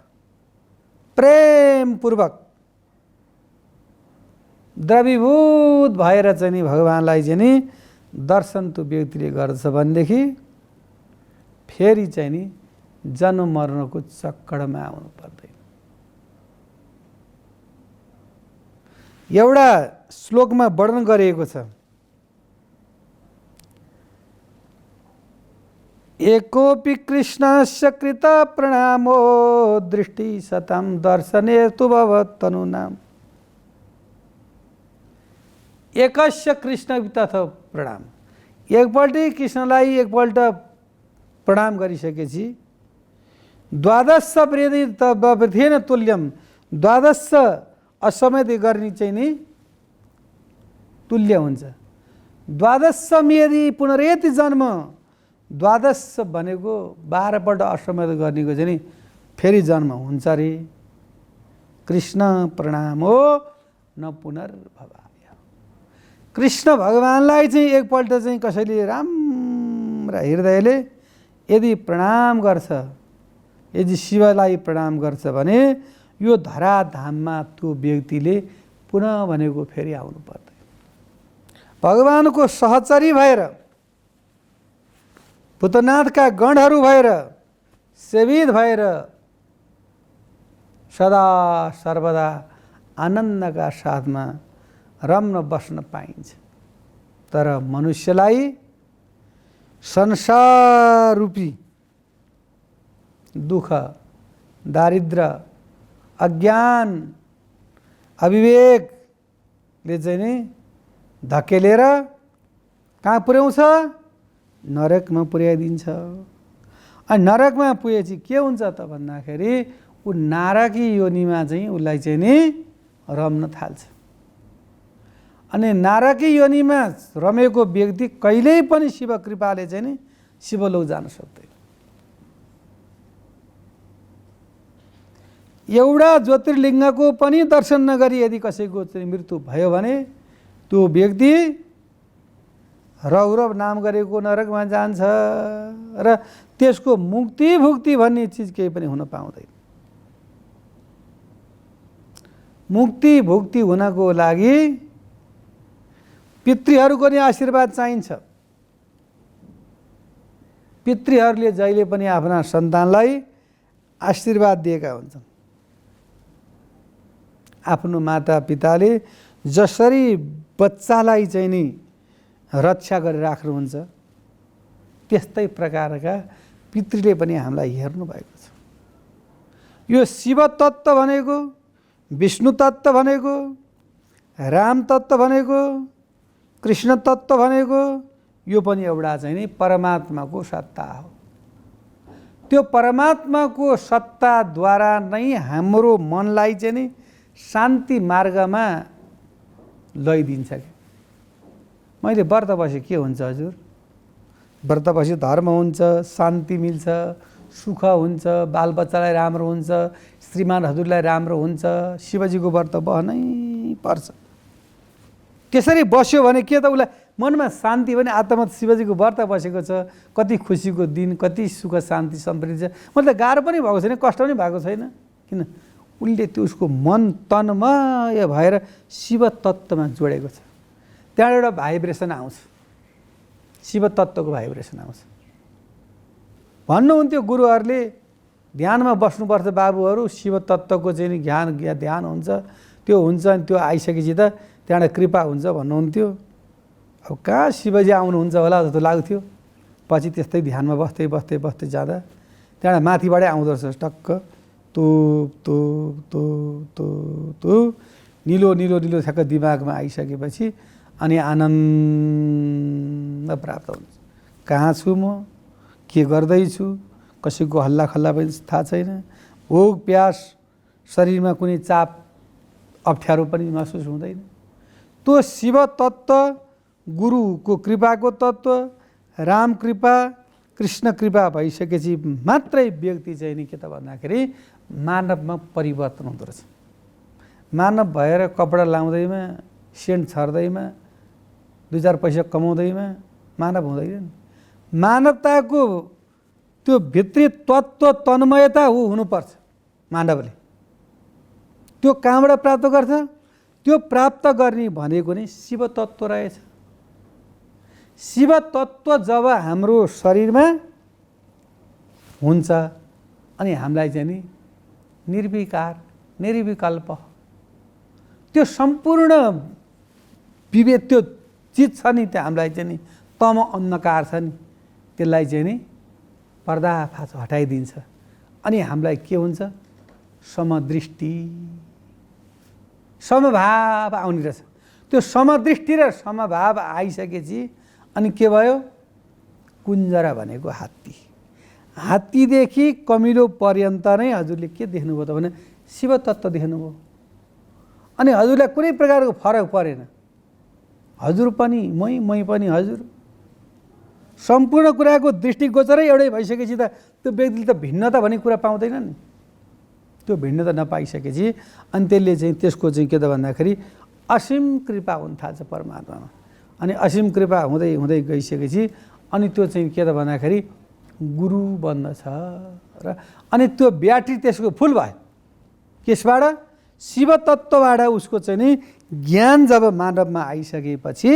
प्रेमपूर्वक द्रवीभूत भएर चाहिँ नि भगवानलाई चाहिँ नि दर्शन त्यो व्यक्तिले गर्छ भनेदेखि फेरि चाहिँ नि जन्म मर्नको चक्करमा आउनु पर्दैन। एउटा श्लोकमा वर्णन गरिएको छ, एकोपि कृष्णस्य कृत प्रणामो दृष्टि सताम दर्शने तु भवतनुनाम। एकस्य कृष्ण तथ प्रणाम, एकपल्ट कृष्णलाई एकपल्ट प्रणाम गरिसकेपछि द्वादश वृद्धेन तुल्यम, द्वादश असमेत गर्ने चाहिँ नि तुल्य हुन्छ। द्वादश यदि पुनरेति जन्म, द्वादश भनेको 12 पल्ट अश्वमेध गर्नेको चाहिँ नि फेरि जन्म हुन्छ रे। कृष्ण प्रणाम हो न पुनर्भवाय। कृष्ण भगवानलाई चाहिँ एकपल्ट चाहिँ कसैले राम्रा हृदयले यदि प्रणाम गर्छ, यदि शिवलाई प्रणाम गर्छ भने यो धराधाममा त्यो व्यक्तिले पुनः भनेको फेरि आउनु पर्दैन। भगवानको सहचरी भएर, भूतनाथका गणहरू भएर, सेवित भएर सदा सर्वदा आनन्दका साथमा रम्न बस्न पाइन्छ। तर मनुष्यलाई संसार रूपी दुःख, दारिद्र्य, अज्ञान, अविवेकले चाहिँ नि धकेलेर कहाँ पुर्याउँछ? नरकमा पुर्याइदिन्छ। अनि नरकमा पुगेपछि के हुन्छ त भन्दाखेरि ऊ नारकी योनिमा चाहिँ उसलाई चाहिँ नि रम्न थाल्छ। अनि नारकी योनिमा रमेको व्यक्ति कहिल्यै पनि शिव कृपाले चाहिँ नि शिवलोक जान सक्दैन। एउटा ज्योतिर्लिङ्गको पनि दर्शन नगरी यदि कसैको चाहिँ मृत्यु भयो भने त्यो व्यक्ति रौरव नाम गरेको नरकमा जान्छ र त्यसको मुक्ति भुक्ति भन्ने चिज केही पनि हुन पाउँदैन। मुक्ति भुक्ति हुनको लागि पितृहरूको नि आशीर्वाद चाहिन्छ। पितृहरूले जहिले पनि आफ्ना सन्तानलाई आशीर्वाद दिएका हुन्छन्। आफ्नो माता पिताले जसरी बच्चालाई चाहिँ नि रक्षा गरेर राख्नुहुन्छ त्यस्तै प्रकारका पितृले पनि हामीलाई हेर्नु भएको छ। यो शिव तत्त्व भनेको, विष्णु तत्त्व भनेको, राम तत्त्व भनेको, कृष्ण तत्त्व भनेको यो पनि एउटा चाहिँ नि परमात्माको सत्ता हो। त्यो परमात्माको सत्ताद्वारा नै हाम्रो मनलाई चाहिँ नि शान्ति मार्गमा लैदिन्छ। मैले व्रत बसे के हुन्छ हजुर? व्रत बसे धर्म हुन्छ, शान्ति मिल्छ, सुख हुन्छ, बालबच्चालाई राम्रो हुन्छ, श्रीमान हजुरलाई राम्रो हुन्छ। शिवजीको व्रत बस्नै पर्छ। त्यसरी बस्यो भने के त उसलाई मनमा शान्ति भने आत्मा शिवजीको व्रत बसेको छ, कति खुसीको दिन, कति सुख शान्ति समृद्धि छ। मतलब गाह्रो पनि भएको छैन, कष्ट पनि भएको छैन। किन? उसले त्यो उसको मन तन्मय भएर शिव तत्त्वमा जोडेको छ। त्यहाँ एउटा भाइब्रेसन आउँछ, शिव तत्त्वको भाइब्रेसन आउँछ। भन्नुहुन्थ्यो गुरुहरूले, ध्यानमा बस्नुपर्छ बाबुहरू, शिव तत्त्वको चाहिँ नि ध्यान हुन्छ, त्यो हुन्छ। अनि त्यो आइसकेपछि त त्यहाँबाट कृपा हुन्छ भन्नुहुन्थ्यो। अब कहाँ शिवजी आउनुहुन्छ होला जस्तो लाग्थ्यो। पछि त्यस्तै ध्यानमा बस्दै बस्दै बस्दै जाँदा त्यहाँबाट माथिबाटै आउँदो रहेछ टक्क तो तो तो तो तो निलो निलो निलो ठ्याक्क दिमागमा आइसकेपछि अनि आनन्द प्राप्त हुन्छ। कहाँ छु म, के गर्दैछु, कसैको हल्ला खल्ला पनि थाहा छैन। भोक प्यास, शरीरमा कुनै चाप अप्ठ्यारो पनि महसुस हुँदैन। त्यो शिव तत्त्व, गुरुको कृपाको तत्त्व, राम कृपा, कृष्ण कृपा भइसकेपछि मात्रै व्यक्ति चाहिँ नि के त भन्दाखेरि मानवमा परिवर्तन हुँदो रहेछ। मानव भएर कपडा लाउँदैमा, सेन्ट छर्दैमा, 2-4 पैसा कमाउँदैमा मानव हुँदैन। मानवताको त्यो भित्री तत्त्व तन्मयता हुनुपर्छ मानवले। त्यो कहाँबाट प्राप्त गर्छ? त्यो प्राप्त गर्ने भनेको नै शिव तत्त्व रहेछ। शिव तत्त्व जब हाम्रो शरीरमा हुन्छ अनि हामीलाई चाहिँ नि निर्विकार, निर्विकल्प, त्यो सम्पूर्ण विवेक, त्यो चिज छ नि, त्यो हामीलाई चाहिँ नि तम अन्धकार छ नि, त्यसलाई चाहिँ नि पर्दाफास हटाइदिन्छ अनि हामीलाई के हुन्छ समदृष्टि समभाव आउने रहेछ। त्यो समदृष्टि र समभाव आइसकेपछि अनि के भयो कुञ्जरा भनेको हात्ती, हात्तीदेखि कमिलो पर्यन्त नै हजुरले के देख्नुभयो त भने शिव तत्त्व देख्नुभयो। अनि हजुरलाई कुनै प्रकारको फरक परेन, हजुर पनि मै पनि हजुर, सम्पूर्ण कुराको दृष्टिगोचरै एउटै भइसकेपछि त त्यो व्यक्तिले त भिन्नता भन्ने कुरा पाउँदैन नि। त्यो भिन्नता नपाइसकेपछि अनि त्यसले चाहिँ त्यसको चाहिँ के त भन्दाखेरि असीम कृपा हुन थाल्छ परमात्मामा। अनि असीम कृपा हुँदै हुँदै गइसकेपछि अनि त्यो चाहिँ के त भन्दाखेरि गुरु बन्दछ र अनि त्यो ब्याट्री त्यसको फुल भयो। त्यसबाट शिव तत्त्वबाट उसको चाहिँ नि ज्ञान जब मानवमा आइसकेपछि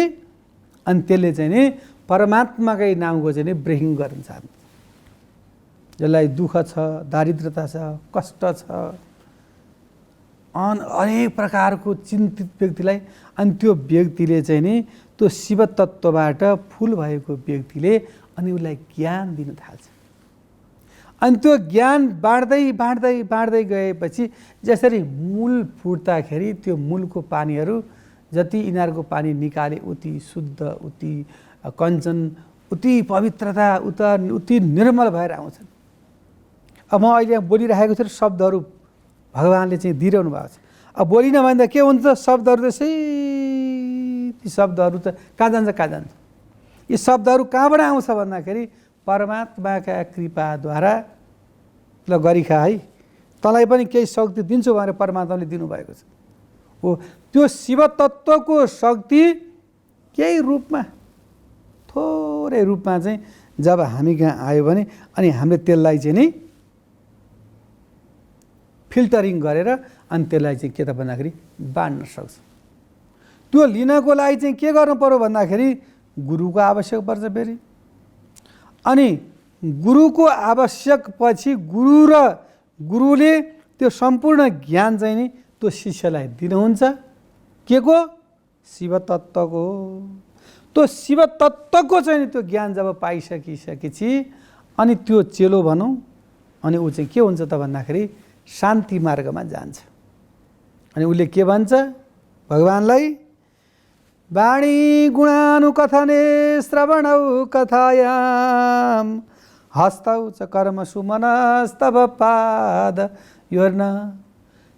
अनि त्यसले चाहिँ नि परमात्माकै नामको चाहिँ नि ब्रेकिङ गर्न चाहन्छ। जसलाई दुःख छ, दारिद्रता छ, कष्ट छ, अनेक प्रकारको चिन्तित व्यक्तिलाई अनि त्यो व्यक्तिले चाहिँ नि त्यो शिव तत्त्वबाट फुल भएको व्यक्तिले अनि उसलाई ज्ञान दिन थाल्छ। अनि त्यो ज्ञान बाँड्दै बाँड्दै बाँड्दै गएपछि जसरी मूल फुट्दाखेरि त्यो मूलको पानीहरू जति यिनीहरूको पानी निकाले उति शुद्ध, उति कञ्चन, उति पवित्रता, उति निर्मल भएर आउँछन्। अब म अहिले बोलिरहेको छु शब्दहरू भगवान्ले चाहिँ दिइरहनु भएको छ। अब बोलिन भन्दा के हुन्छ शब्दहरू त्यसै ती शब्दहरू त कहाँ जान्छ। यी शब्दहरू कहाँबाट आउँछ भन्दाखेरि परमात्माका कृपाद्वारा ल गरिखा है, तँलाई पनि केही शक्ति दिन्छु भनेर परमात्माले दिनुभएको छ। हो त्यो शिव तत्त्वको शक्ति केही रूपमा थोरै रूपमा चाहिँ जब हामी कहाँ आयो भने अनि हामीले त्यसलाई चाहिँ नि फिल्टरिङ गरेर अनि त्यसलाई चाहिँ के त भन्दाखेरि बाँड्न सक्छ। त्यो लिनको लागि चाहिँ के गर्नु पर्यो भन्दाखेरि गुरुको आवश्यक पर्छ फेरि। अनि गुरुको आवश्यक पछि गुरुले त्यो सम्पूर्ण ज्ञान चाहिँ नि त्यो शिष्यलाई दिनुहुन्छ। के को शिव तत्त्वको। त्यो शिव तत्त्वको चाहिँ त्यो ज्ञान जब पाइसकिसकेपछि अनि त्यो चेलो भनौँ अनि ऊ चाहिँ के हुन्छ त भन्दाखेरि शान्ति मार्गमा जान्छ। अनि उसले के भन्छ भगवान्लाई वाणी गुणानुकथने श्रवणौ कथायाम हस्तौ च कर्मसु मनस्तव पाद योर्न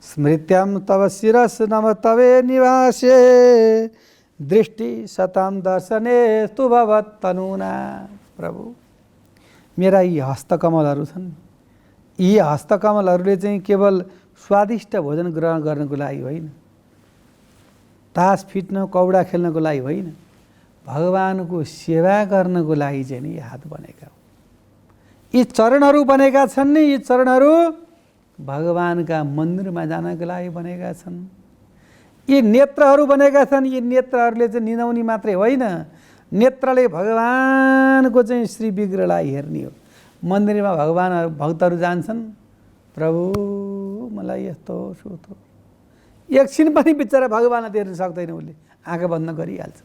स्मृत्याम तव शिरस नम तवे निवासे दृष्टि सताम दर्शने तु भवत् तनुना। प्रभु मेरा यी हस्तकमलहरू छन्, यी हस्तकमलहरूले चाहिँ केवल स्वादिष्ट भोजन ग्रहण गर्नको लागि होइन, तास फिट्न कौडा खेल्नको लागि होइन, भगवानको सेवा गर्नको लागि चाहिँ नि हात बनेका हुन्। यी चरणहरू बनेका छन् नि, यी चरणहरू भगवानका मन्दिरमा जानको लागि बनेका छन्। यी नेत्रहरू बनेका छन्, यी नेत्रहरूले चाहिँ निदाउने मात्रै होइन, नेत्रले भगवानको चाहिँ श्री विग्रहलाई हेर्ने हो। मन्दिरमा भक्तहरू जान्छन्, प्रभु मलाई यस्तो सोतो, एकछिन पनि बिचरा भगवानलाई हेर्न सक्दैन, उसले आँखा बन्द गरिहाल्छ।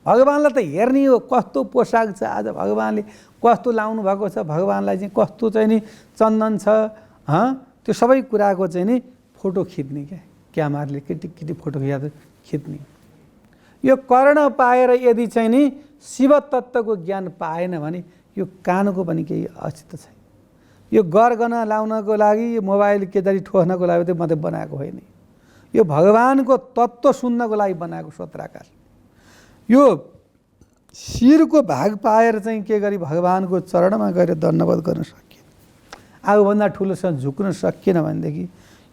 भगवानलाई त हेर्ने हो, कस्तो पोसाक छ आज भगवानले, कस्तो लाउनु भएको छ भगवानलाई चाहिँ, कस्तो चाहिँ नि चन्दन छ, त्यो सबै कुराको चाहिँ नि फोटो खिच्ने क्या क्यामेराले केटी फोटो खिच्ने। यो कर्ण पाएर यदि चाहिँ नि शिव तत्त्वको ज्ञान पाएन भने यो कानको पनि केही अस्तित्व छैन। यो गरगना लाउनको लागि मोबाइल केदारी ठोस्नको लागि त मात्रै बनाएको होइन, यो भगवानको तत्त्व सुन्नको लागि बनाएको श्रोत्राकार। यो शिरको भाग पाएर चाहिँ के गरी भगवानको चरणमा गएर दण्डवत गर्न सकिएन, आफूभन्दा ठुलोसँग झुक्न सकिएन भनेदेखि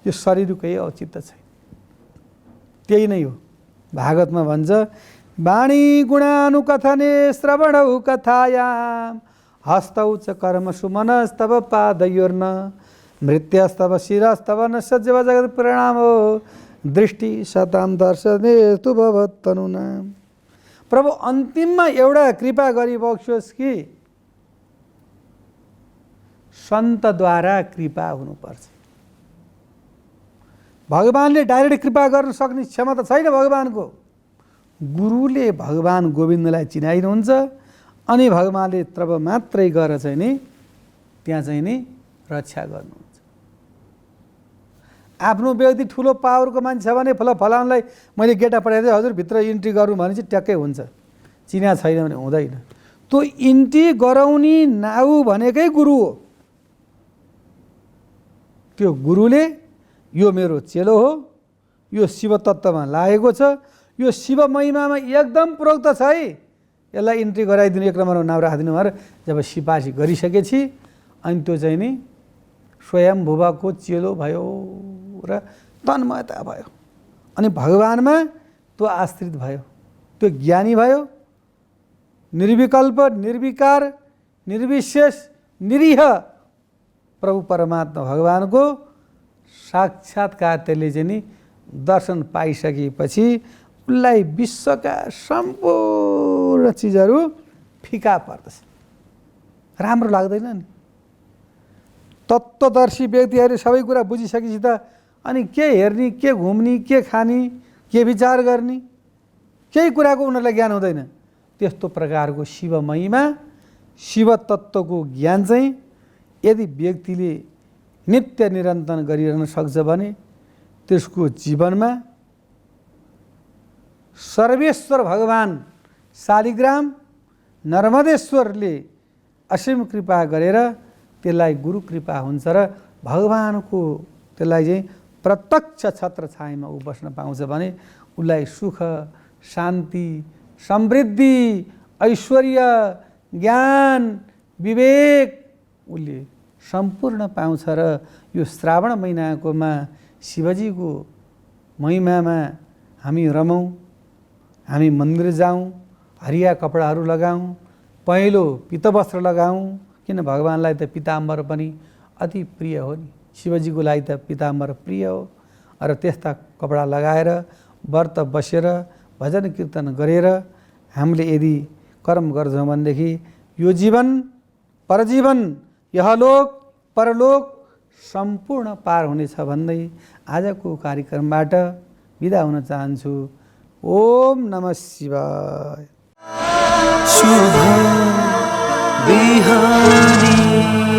यो शरीरकै औचित्य छैन। त्यही नै हो भागवतमा भन्छ वाणी गुणानुकथने श्रवणौ कथायाम हस्तौ च कर्मसु मनस्तव पादयोर्न मृत्यस्तव शिरस्तव न सज्जव जगत् प्रणामो दृष्टि सताम दर्शने तु भवत् तनुना। प्रभु अन्तिममा एउटा कृपा गरिबक्सोस् कि सन्तद्वारा कृपा हुनुपर्छ। भगवानले डाइरेक्ट कृपा गर्न सक्ने क्षमता छैन भगवानको। गुरुले भगवान गोविन्दलाई चिनाइनुहुन्छ अनि भगवानले तब मात्रै गएर चाहिँ नि त्यहाँ चाहिँ नि रक्षा गर्नुहुन्छ। आफ्नो व्यक्ति ठुलो पावरको मान्छे छ भने फलाउनलाई मैले गेटा पठाइदिएँ हजुर भित्र इन्ट्री गरौँ भने चाहिँ ट्याक्कै हुन्छ, चिना छैन भने हुँदैन। त्यो इन्ट्री गराउने नाउ भनेकै गुरु हो। त्यो गुरुले यो मेरो चेलो हो, यो शिव तत्त्वमा लागेको छ, यो शिव महिमामा एकदम प्रोक्त छ है, यसलाई इन्ट्री गराइदिनु, 1 नम्बरमा नाम राखिदिनु भनेर जब सिपासी गरिसकेपछि अनि त्यो चाहिँ नि स्वयं भुवाको चेलो भयो र तन्मयता भयो। अनि भगवानमा त्यो आश्रित भयो, त्यो ज्ञानी भयो, निर्विकल्प, निर्विकार, निर्विशेष, निरीह प्रभु परमात्मा भगवानको साक्षात्कार त्यसले चाहिँ नि दर्शन पाइसकेपछि उसलाई विश्वका सम्पूर्ण चिजहरू फिका पर्दछ, राम्रो लाग्दैन नि। तत्त्वदर्शी व्यक्तिहरूले सबै कुरा बुझिसकेपछि त अनि के हेर्ने, के घुम्ने, के खाने, के विचार गर्ने, केही कुराको उनीहरूलाई ज्ञान हुँदैन। त्यस्तो प्रकारको शिव महिमा, शिव तत्त्वको ज्ञान चाहिँ यदि व्यक्तिले नित्य निरन्तन गरिरहन सक्छ भने त्यसको जीवनमा सर्वेश्वर भगवान शालिग्राम नर्मदेश्वरले असीम कृपा गरेर त्यसलाई गुरु कृपा हुन्छ र भगवानको त्यसलाई चाहिँ प्रत्यक्ष छत्र छायामा ऊ बस्न पाउँछ भने उसलाई सुख, शान्ति, समृद्धि, ऐश्वर्य, ज्ञान, विवेक उसले सम्पूर्ण पाउँछ। र यो श्रावण महिनाकोमा शिवजीको महिमामा हामी रमौँ, हामी मन्दिर जाउँ, हरिया कपडाहरू लगाउँ, पहेँलो पीतवस्त्र लगाउँ, किन भगवानलाई त पीताम्बर पनि अति प्रिय हो नि, शिवजीको लागि त पीताम्बर प्रिय हो। र त्यस्ता कपडा लगाएर व्रत बसेर भजन कीर्तन गरेर हामीले यदि कर्म गर्छौँ भनेदेखि यो जीवन, परजीवन, यहलोक परलोक सम्पूर्ण पार हुनेछ भन्दै आजको कार्यक्रमबाट बिदा हुन चाहन्छु। ओम नमः शिवाय। शुभ बिहानी।